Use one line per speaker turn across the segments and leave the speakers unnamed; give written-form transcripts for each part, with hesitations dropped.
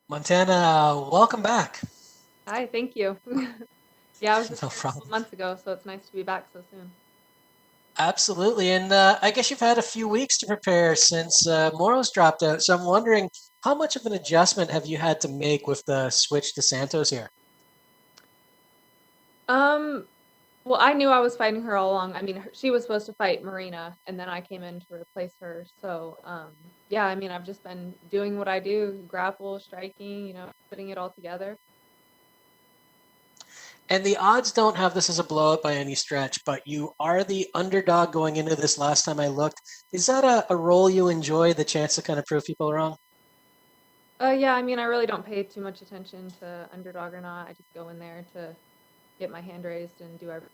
Montana, welcome back.
Hi, thank you. Yeah, I was just
No
here a couple
problem.
months ago, so it's nice to be back so soon.
Absolutely. And I guess you've had a few weeks to prepare since Moro's dropped out. So I'm wondering, how much of an adjustment have you had to make with the switch to Santos here?
Um, well, I knew I was fighting her all along. I mean, she was supposed to fight Marina, and then I came in to replace her. So, yeah, I mean, I've just been doing what I do, grapple, striking, putting it all together.
And the odds don't have this as a blowout by any stretch, but you are the underdog going into this last time I looked. Is that a role you enjoy, the chance to kind of prove people wrong?
Yeah, I mean, I really don't pay too much attention to underdog or not. I just go in there to get my hand raised and do everything.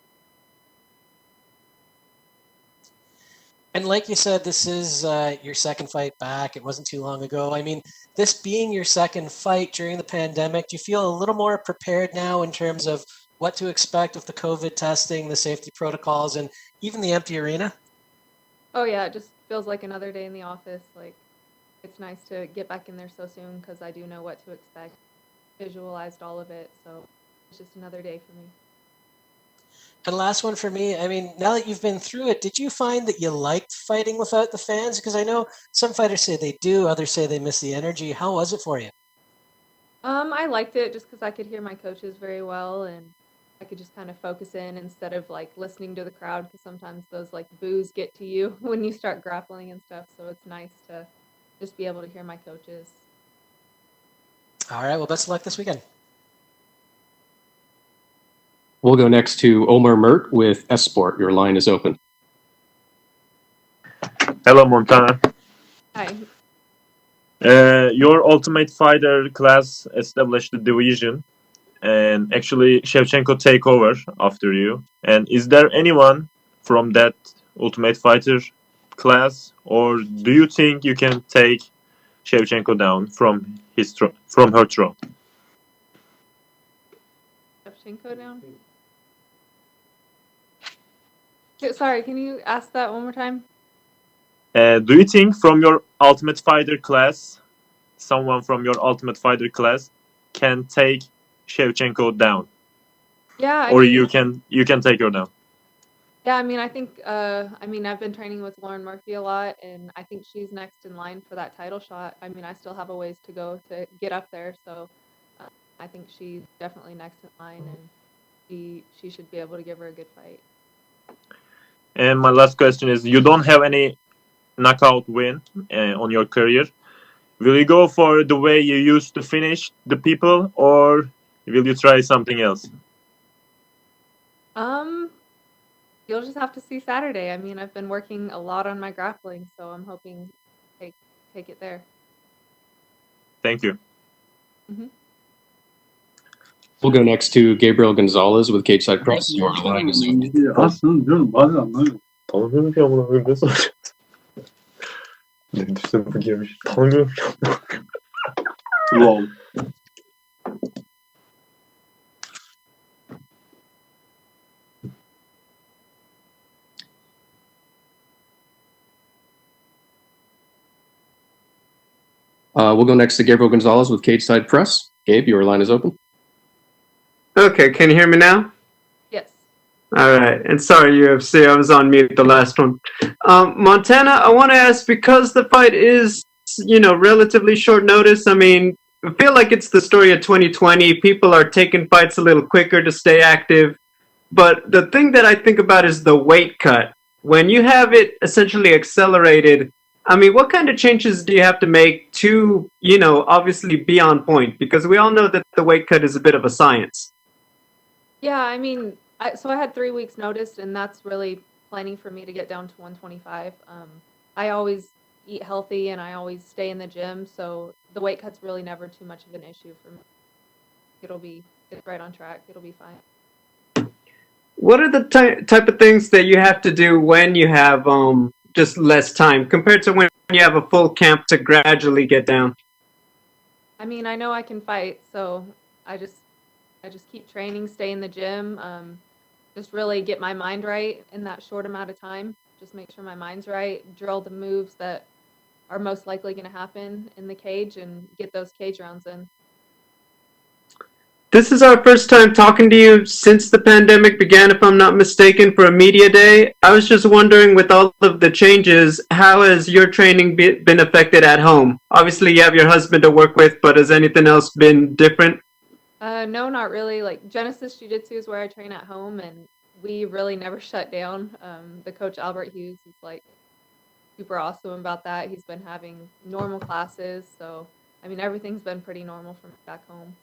And like you said, this is your second fight back. It wasn't too long ago. I mean, this being your second fight during the pandemic, do you feel a little more prepared now in terms of what to expect with the COVID testing, the safety protocols, and even the empty arena?
Oh, yeah, it just feels like another day in the office. Like, it's nice to get back in there so soon because I do know what to expect. Visualized all of it, so it's just another day for me.
And last one for me, I mean, now that you've been through it, did you find that you liked fighting without the fans? Because I know some fighters say they do, others say they miss the energy. How was it for you?
I liked it just because I could hear my coaches very well and I could just kind of focus in instead of like listening to the crowd because sometimes those like boos get to you when you start grappling and stuff. So it's nice to just be able to hear my coaches.
All right, well, best of luck this weekend.
We'll go next to Omar Mert with S Sport. Your line is open.
Hello, Montana.
Hi.
Your Ultimate Fighter class established the division, and actually Shevchenko take over after you. And is there anyone from that Ultimate Fighter class, or do you think you can take Shevchenko down from from her throne?
Shevchenko down? Sorry, can you ask that one more time?
Do you think from your Ultimate Fighter class, someone from your Ultimate Fighter class can take Shevchenko down,
Yeah, I
or
mean,
you can take her down?
yeah, I mean, I mean, I've been training with Lauren Murphy a lot, and I think she's next in line for that title shot. I mean, I still have a ways to go to get up there, so uh, I think she's definitely next in line, and she should be able to give her a good fight.
And my last question is: you don't have any knockout win on your career. Will you go for the way you used to finish the people, or will you try something else?
Um, you'll just have to see Saturday. I mean, I've been working a lot on my grappling, so I'm hoping to take it there.
Thank you.
Hmm.
We'll go next to Gabriel Gonzalez with Cage Side Press. Your line is open.
Aslında diyorum bazen anlamıyorum.
Tanımıyorum ki amına koyayım, ne soracağım? Ne sınıfı girmiş. Tanımıyorum ki.
Wow.
We'll go next to Gabriel Gonzalez with Cage Side Press. Gabe, your line is open.
Okay, can you hear me now?
Yes.
All right, and sorry, UFC, I was on mute the last one. Montana, I want to ask because the fight is, relatively short notice. I mean, I feel like it's the story of 2020. People are taking fights a little quicker to stay active. But the thing that I think about is the weight cut. When you have it essentially accelerated, I mean, what kind of changes do you have to make to, obviously be on point? Because we all know that the weight cut is a bit of a science.
Yeah, I mean, I had 3 weeks notice, and that's really planning for me to get down to 125. I always eat healthy and I always stay in the gym, so the weight cut's really never too much of an issue for me. It's right on track. It'll be fine.
What are the type of things that you have to do when you have just less time compared to when you have a full camp to gradually get down?
I mean, I know I can fight, so I just I just keep training, stay in the gym, just really get my mind right in that short amount of time. Just make sure my mind's right, drill the moves that are most likely going to happen in the cage, and get those cage rounds in.
This is our first time talking to you since the pandemic began, if I'm not mistaken, for a media day. I was just wondering, with all of the changes, how has your training been affected at home? Obviously, you have your husband to work with, but has anything else been different?
No, not really. Like Genesis Jiu-Jitsu is where I train at home, and we really never shut down. The coach Albert Hughes is like super awesome about that. He's been having normal classes, so I mean everything's been pretty normal from back home.